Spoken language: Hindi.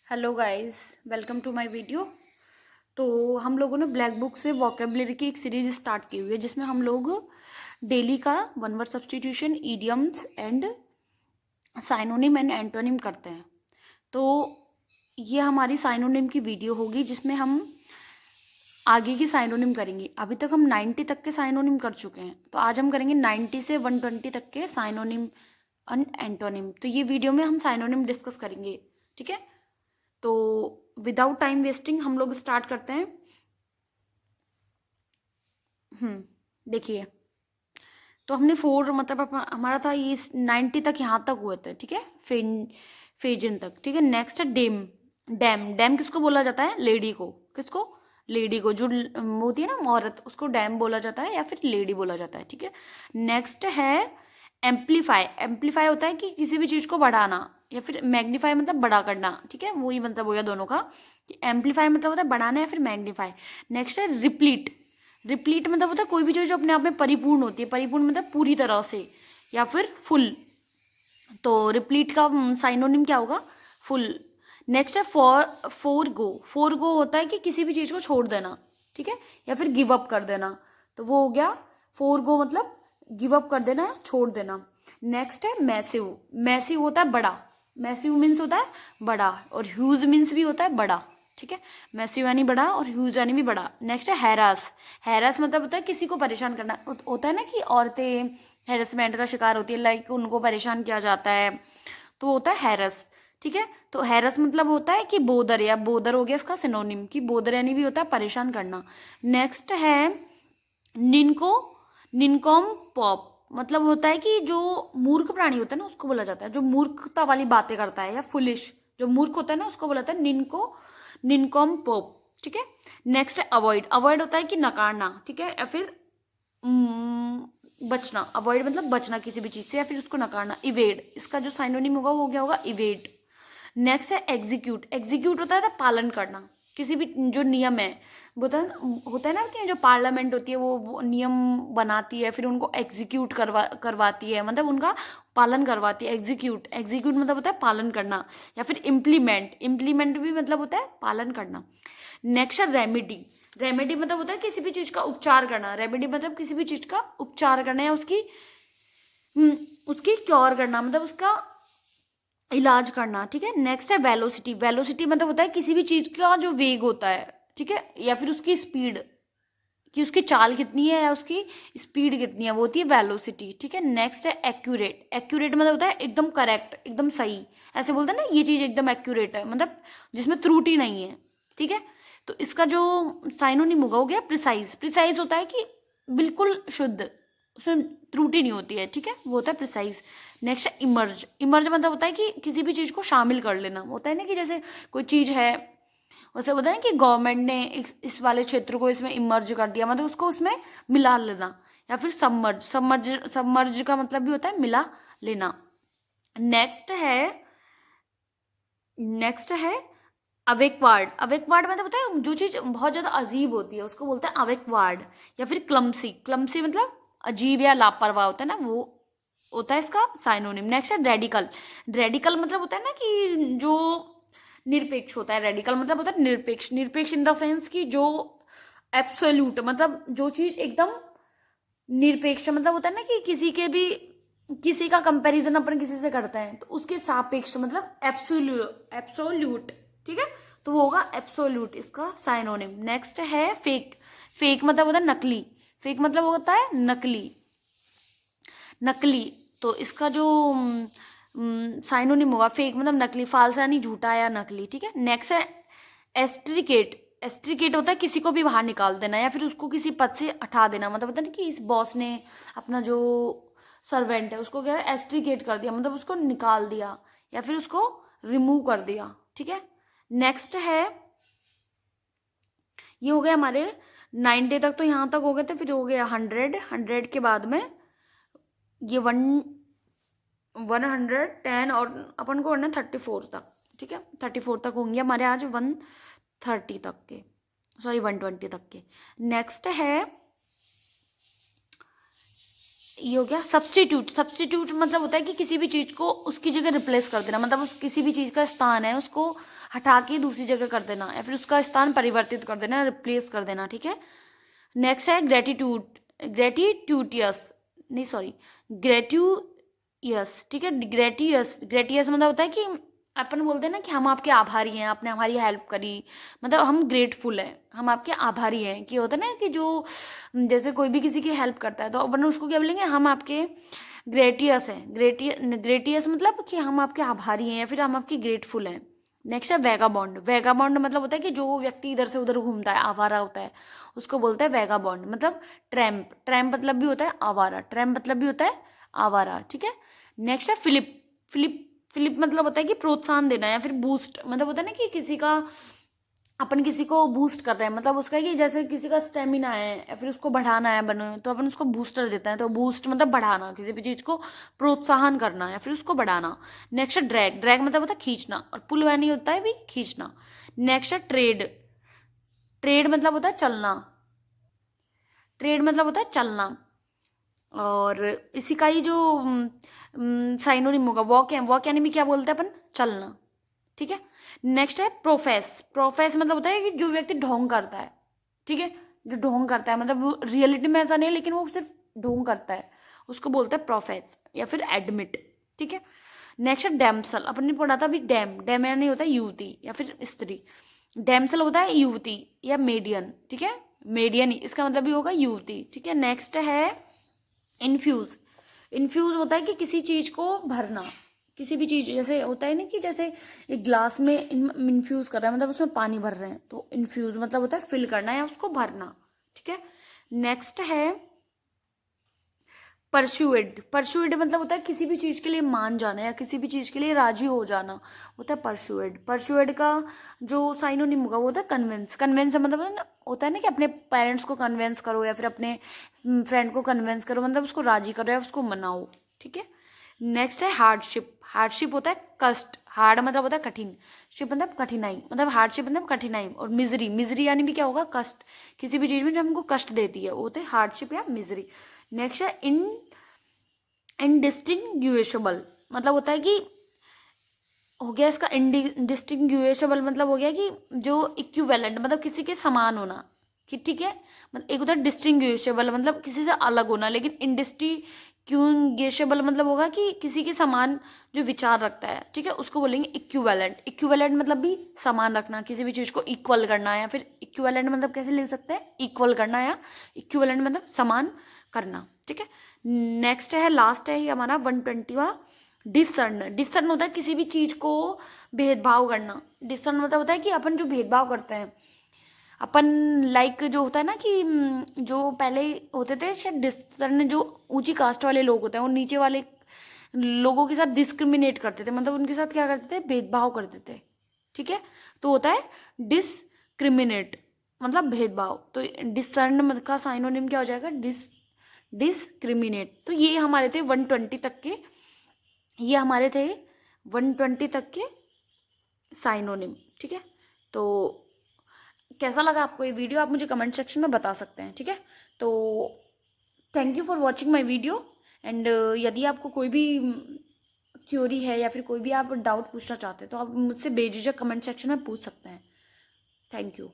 Hello guys, welcome to my video. तो हम लोगों ने ब्लैक बुक से वोकेबलरी की एक सीरीज स्टार्ट की हुई है जिसमें हम लोग डेली का one word substitution, idioms and synonym and antonym करते हैं। तो ये हमारी साइनोनिम की वीडियो होगी जिसमें हम आगे की साइनोनिम करेंगे। अभी तक हम 90 तक के साइनोनिम कर चुके हैं, तो आज हम करेंगे 90 से 120 तक के साइनोनिम एंड एंटोनिम। तो ये वीडियो में हम साइनोनिम डिस्कस करेंगे, ठीक है। तो विदाउट टाइम वेस्टिंग हम लोग स्टार्ट करते हैं। देखिए, तो हमने फोर मतलब हमारा था ये 90 तक, यहाँ तक हुए थे, ठीक है। फेजिन तक, ठीक है। नेक्स्ट है डेम। डैम। डैम किसको बोला जाता है? लेडी को। किसको? लेडी को। जो होती है ना औरत, उसको डैम बोला जाता है या फिर लेडी बोला जाता है, ठीक है। नेक्स्ट है एम्पलीफाई। एम्पलीफाई होता है कि किसी भी चीज को बढ़ाना, या फिर मैग्नीफाई मतलब बड़ा करना, ठीक है। वही मतलब हो गया दोनों का। एम्पलीफाई मतलब होता है बढ़ाना या फिर मैग्नीफाई। नेक्स्ट है रिप्लीट। रिप्लीट मतलब होता है कोई भी चीज जो अपने आप में परिपूर्ण होती है। परिपूर्ण मतलब पूरी तरह से या फिर फुल। तो रिप्लीट का साइनोनिम क्या होगा? फुल। नेक्स्ट है फोर गो। फोर गो होता है कि किसी भी चीज को छोड़ देना, ठीक है, या फिर गिव अप कर देना। तो वो हो गया फोर गो, मतलब गिव अप कर देना, छोड़ देना। नेक्स्ट है मैसिव। मैसिव होता है बड़ा। मैसिव मीन्स होता है बड़ा, और ह्यूज मीन्स भी होता है बड़ा, ठीक है। मैसिव यानी बड़ा और ह्यूज यानी भी बड़ा। नेक्स्ट है हैरास। हैरास मतलब होता है किसी को परेशान करना। होता है ना कि औरतें हैरेसमेंट का शिकार होती है, लाइक उनको परेशान किया जाता है, तो होता है हैरस, ठीक है। तो हैरस मतलब होता है कि बोदर, या बोदर हो गया इसका सिनोनिम, कि बोदर यानी भी होता है परेशान करना। नेक्स्ट है निनको। निनकॉम पॉप मतलब होता है कि जो मूर्ख प्राणी होता है ना, उसको बोला जाता है जो मूर्खता वाली बातें करता है, या फुलिश। जो मूर्ख होता है ना, उसको बोला जाता है निनको निनकॉम पॉप, ठीक है। नेक्स्ट है अवॉइड। अवॉइड होता है कि नकारना, ठीक है, या फिर बचना। अवॉइड मतलब बचना किसी भी चीज से या फिर उसको नकारना। इवेड, इसका जो साइनोनिम होगा वो क्या होगा? इवेड। नेक्स्ट है एग्जीक्यूट। एग्जीक्यूट होता है पालन करना, किसी भी जो नियम है। होता है ना कि जो पार्लियामेंट होती है वो नियम बनाती है, फिर उनको एग्जीक्यूट करवाती है, मतलब उनका पालन करवाती है। एग्जीक्यूट। एग्जीक्यूट मतलब होता है पालन करना, या फिर इम्प्लीमेंट। इम्प्लीमेंट भी मतलब होता है पालन करना। नेक्स्ट है रेमेडी। रेमेडी मतलब होता है किसी भी चीज का उपचार करना। रेमेडी मतलब किसी भी चीज का उपचार करना, या उसकी क्योर करना, मतलब उसका इलाज करना, ठीक है। नेक्स्ट है वेलोसिटी। वेलोसिटी मतलब होता है किसी भी चीज का जो वेग होता है, ठीक है, या फिर उसकी स्पीड, कि उसकी चाल कितनी है या उसकी स्पीड कितनी है, वो होती है वेलोसिटी, ठीक है। नेक्स्ट है एक्यूरेट। एक्यूरेट मतलब होता है एकदम करेक्ट, एकदम सही। ऐसे बोलते हैं ना, ये चीज एकदम एक्यूरेट है, मतलब जिसमें त्रुटि नहीं है, ठीक है। तो इसका जो साइनोनिम होगा हो गया प्रिसाइज। प्रिसाइज होता है कि बिल्कुल शुद्ध, उसमें त्रुटि नहीं होती है, ठीक है, वो होता है प्रिसाइज। नेक्स्ट है इमर्ज। इमर्ज मतलब होता है कि किसी भी चीज को शामिल कर लेना। होता है ना कि जैसे कोई चीज है, वैसे होता है ना कि गवर्नमेंट ने इस वाले क्षेत्र को इसमें इमर्ज कर दिया, मतलब उसको उसमें मिला लेना। या फिर सबमर्ज। सबमर्ज सबमर्ज का मतलब भी होता है मिला लेना। नेक्स्ट है नेक्स्ट है अवेकवार्ड। अवेकवार्ड मतलब होता है जो चीज बहुत ज्यादा अजीब होती है उसको बोलते हैं अवेकवार्ड। या फिर क्लमसी। क्लमसी मतलब अजीब या लापरवाह होता है ना, वो होता है इसका साइनोनिम। नेक्स्ट है रेडिकल। रेडिकल मतलब होता है ना कि जो निरपेक्ष होता है। रेडिकल मतलब होता है निरपेक्ष। निरपेक्ष इन द सेंस कि जो एब्सोल्यूट, मतलब जो चीज एकदम निरपेक्ष, मतलब होता है ना कि किसी का कंपैरिजन अपन किसी से करते हैं तो उसके सापेक्ष, मतलब एब्सोल्यूट। एब्सोल्यूट, ठीक है। तो वो होगा एब्सोल्यूट इसका साइनोनिम। नेक्स्ट है फेक। फेक मतलब होता है नकली। फेक मतलब होता है नकली। नकली। तो इसका जो साइनोनिम होगा फेक मतलब नकली, फाल्स यानी झूठा या नकली, ठीक है। नेक्स्ट है एस्ट्रिकेट। एस्ट्रिकेट होता है किसी को भी बाहर निकाल देना, या फिर उसको किसी पद से हटा देना। मतलब होता है ना कि इस बॉस ने अपना जो सर्वेंट है उसको क्या है, एस्ट्रिकेट कर दिया, मतलब उसको निकाल दिया या फिर उसको रिमूव कर दिया, ठीक है। नेक्स्ट है, ये हो गया हमारे 90 तक, तो यहाँ तक हो गए थे। फिर हो गया 100। 100 के बाद में ये 110, और अपन को करना 34 तक, ठीक है। 34 तक होंगे हमारे आज 130 तक के, सॉरी 120 तक के। नेक्स्ट है, ये हो गया सब्स्टिट्यूट। सब्स्टिट्यूट मतलब होता है कि किसी भी चीज को उसकी जगह रिप्लेस कर देना, मतलब उस किसी भी चीज का स्थान है उसको हटा के दूसरी जगह कर देना या फिर उसका स्थान परिवर्तित कर देना, रिप्लेस कर देना, ठीक है। नेक्स्ट है ग्रेटिट्यूड, ग्रेटिट्यूटियस, नहीं सॉरी, ग्रेट्यूयस, ठीक है। ग्रेटियस, ग्रेटियस मतलब होता है कि अपन बोलते हैं ना कि हम आपके आभारी हैं, आपने हमारी हेल्प करी, मतलब हम ग्रेटफुल हैं, हम आपके आभारी हैं। कि होता है ना कि जो जैसे कोई भी किसी की हेल्प करता है तो अपन उसको क्या बोलेंगे, हम आपके ग्रेटियस हैं। ग्रेटियस मतलब कि हम आपके आभारी हैं या फिर हम आपके ग्रेटफुल हैं। नेक्स्ट है वेगाबॉन्ड, वेगाबॉन्ड मतलब होता है कि जो व्यक्ति इधर से उधर घूमता है, आवारा होता है, उसको बोलते हैं वेगाबॉन्ड। मतलब ट्रैम्प, ट्रैम्प मतलब भी होता है आवारा, ट्रैम्प मतलब भी होता है आवारा, ठीक है। नेक्स्ट है फिलिप, फिलिप, फिलिप मतलब होता है कि प्रोत्साहन देना या फिर बूस्ट, मतलब होता है ना कि किसी का, अपन किसी को बूस्ट कर रहे हैं, मतलब उसका कि जैसे किसी का स्टेमिना है या फिर उसको बढ़ाना है बने, तो अपन उसको बूस्टर देते हैं। तो बूस्ट मतलब बढ़ाना, किसी भी चीज़ को प्रोत्साहन करना या फिर उसको बढ़ाना। नेक्स्ट है ड्रैग, ड्रैग मतलब होता है खींचना, और पुल वैनी होता है भी खींचना। नेक्स्ट है ट्रेड, ट्रेड मतलब होता है चलना, ट्रेड मतलब होता है चलना। और इसी का ही जो साइनोनिम होगा वॉक है, वॉक यानी भी क्या बोलते हैं अपन, चलना, ठीक है। नेक्स्ट है प्रोफेस, प्रोफेस मतलब होता है कि जो व्यक्ति ढोंग करता है, ठीक है, जो ढोंग करता है, मतलब वो रियलिटी में ऐसा नहीं है लेकिन वो सिर्फ ढोंग करता है, उसको बोलते हैं प्रोफेस या फिर एडमिट, ठीक है। नेक्स्ट है डैम्सल, अपन ने पढ़ा था अभी डैम, डैम यानी होता है युवती या फिर स्त्री, डैम्सल होता है युवती या मेडियन, ठीक है, मेडियन इसका मतलब भी होगा युवती, ठीक है। नेक्स्ट है इन्फ्यूज, इन्फ्यूज होता है कि किसी चीज को भरना, किसी भी चीज, जैसे होता है ना कि जैसे एक ग्लास में इन्फ्यूज कर रहा है, मतलब उसमें पानी भर रहे हैं, तो इन्फ्यूज मतलब होता है फिल करना या उसको भरना, ठीक है। नेक्स्ट है परसुएड, परसुएड मतलब होता है किसी भी चीज के लिए मान जाना या किसी भी चीज के लिए राजी हो जाना, होता है परसुएड। परसुएड का जो साइनोनिम होगा वो होता है कन्विंस, कन्विंस मतलब है ना, होता है ना कि अपने पेरेंट्स को कन्विंस करो या फिर अपने फ्रेंड को कन्विंस करो, मतलब उसको राजी करो या उसको मनाओ, ठीक है। नेक्स्ट है हार्डशिप, हार्डशिप होता है कष्ट, हार्ड मतलब होता है कठिन, शिप मतलब कठिनाई, मतलब हार्डशिप मतलब कठिनाई। और मिजरी, मिजरी यानी भी क्या होगा, कष्ट, किसी भी चीज में जो हमको कष्ट देती है वो होते हैं हार्डशिप या मिजरी। नेक्स्ट है इनडिस्टिंग्विशेबल, मतलब होता है कि हो गया इसका इनडिस्टिंग्विशेबल, मतलब हो गया कि जो इक्विवेलेंट, मतलब किसी के समान होना, कि ठीक है, मतलब एक होता है डिस्टिंग्विशेबल मतलब किसी से अलग होना, लेकिन इनडिस्टिंग्विशेबल मतलब होगा कि किसी के समान जो विचार रखता है, ठीक है, उसको बोलेंगे इक्विवेलेंट। इक्विवेलेंट मतलब भी समान रखना, किसी भी चीज को इक्वल करना, या फिर इक्विवेलेंट मतलब कैसे लिख सकते हैं, इक्वल करना, या इक्विवेलेंट मतलब समान करना, ठीक है। नेक्स्ट है, लास्ट है ये हमारा 120वां, डिसर्न, डिसर्न होता है किसी भी चीज को भेदभाव करना। डिसर्न मतलब होता है कि अपन जो भेदभाव करते हैं, अपन लाइक जो होता है ना कि जो पहले होते थे शायद डिसर्न, जो ऊंची कास्ट वाले लोग होते हैं वो नीचे वाले लोगों के साथ डिस्क्रिमिनेट करते थे, मतलब उनके साथ क्या करते थे, भेदभाव करते थे, ठीक है। तो होता है डिस्क्रिमिनेट, मतलब भेदभाव। तो डिसर्न का साइनोनिम क्या हो जाएगा, डिस्क्रिमिनेट। तो ये हमारे थे 120 तक के, ये हमारे थे 120 तक के साइनोनिम, ठीक है। तो कैसा लगा आपको ये वीडियो, आप मुझे कमेंट सेक्शन में बता सकते हैं, ठीक है। तो thank you for watching my video, and यदि आपको कोई भी क्यूरी है या फिर कोई भी आप डाउट पूछना चाहते हैं तो आप मुझसे बेझिझक कमेंट सेक्शन में पूछ सकते हैं। Thank you.